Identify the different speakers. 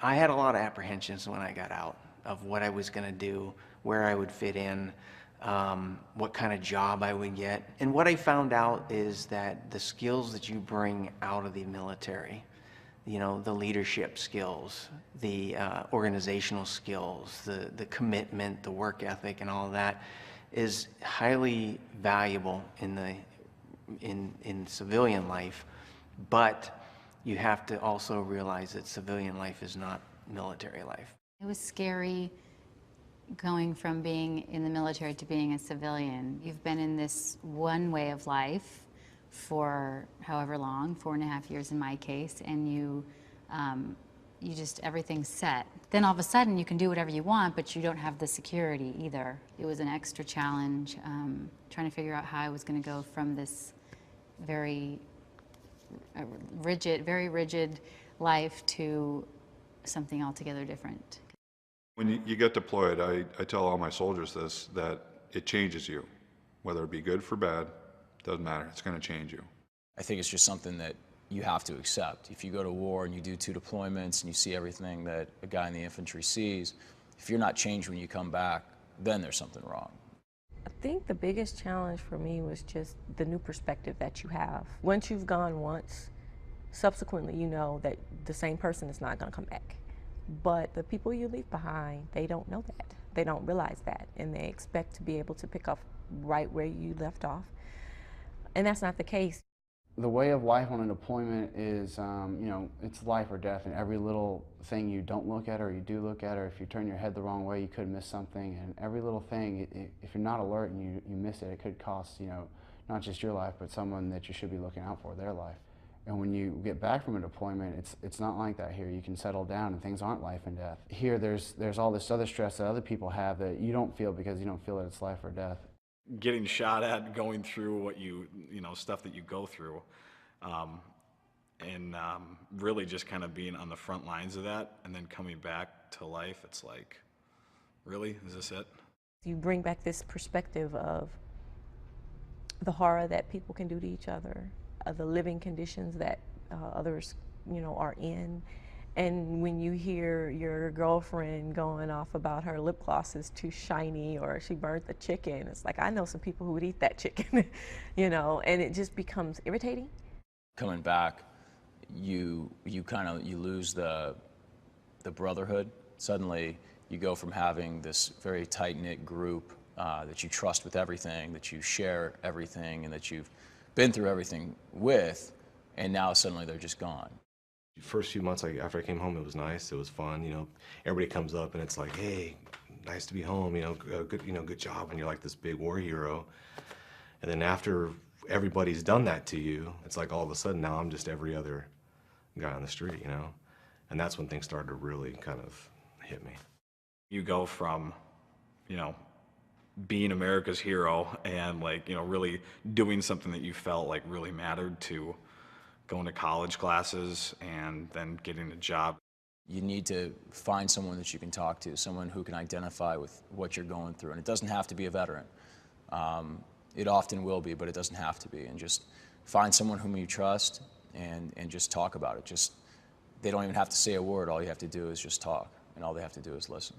Speaker 1: I had a lot of apprehensions when I got out of what I was going to do, where I would fit in, what kind of job I would get. And what I found out is that the skills that you bring out of the military, you know, the leadership skills, the organizational skills, the commitment, the work ethic, and all of that is highly valuable in civilian life. But you have to also realize that civilian life is not military life.
Speaker 2: It was scary going from being in the military to being a civilian. You've been in this one way of life for however long, 4.5 years in my case, and you just, everything's set. Then all of a sudden you can do whatever you want, but you don't have the security either. It was an extra challenge, trying to figure out how I was going to go from this very rigid life to something altogether different.
Speaker 3: When you get deployed, I tell all my soldiers this, that it changes you. Whether it be good or bad, doesn't matter, it's going to change you.
Speaker 4: I think it's just something that you have to accept. If you go to war and you do 2 deployments and you see everything that a guy in the infantry sees, if you're not changed when you come back, then there's something wrong.
Speaker 5: I think the biggest challenge for me was just the new perspective that you have. Once you've gone once, subsequently you know that the same person is not going to come back. But the people you leave behind, they don't know that. They don't realize that, and they expect to be able to pick up right where you left off. And that's not the case.
Speaker 6: The way of life on a deployment is, you know, it's life or death, and every little thing you don't look at or you do look at, or if you turn your head the wrong way, you could miss something. And every little thing, if you're not alert and you miss it, it could cost, you know, not just your life, but someone that you should be looking out for, their life. And when you get back from a deployment, it's not like that here. You can settle down and things aren't life and death. Here, there's all this other stress that other people have that you don't feel because you don't feel that it's life or death.
Speaker 7: Getting shot at, going through what you know, stuff that you go through, and really just kind of being on the front lines of that, and then coming back to life, it's like, really, is this it?
Speaker 5: You bring back this perspective of the horror that people can do to each other, the living conditions that others, you know, are in. And when you hear your girlfriend going off about her lip gloss is too shiny or she burnt the chicken, it's like, I know some people who would eat that chicken, you know, and it just becomes irritating.
Speaker 4: Coming back, you lose the brotherhood. Suddenly, you go from having this very tight-knit group that you trust with everything, that you share everything, and that you've been through everything with, and now suddenly they're just gone.
Speaker 8: First few months, after I came home, it was nice. It was fun. You know, everybody comes up and it's like, "Hey, nice to be home. You know, good job." And you're like this big war hero. And then after everybody's done that to you, it's like all of a sudden now I'm just every other guy on the street. You know, and that's when things started to really kind of hit me.
Speaker 7: You go from, you know, being America's hero and, like, you know, really doing something that you felt like really mattered, to going to college classes and then getting a job.
Speaker 4: You need to find someone that you can talk to, someone who can identify with what you're going through. And it doesn't have to be a veteran. It often will be, but it doesn't have to be. And just find someone whom you trust and just talk about it. They don't even have to say a word. All you have to do is just talk, and all they have to do is listen.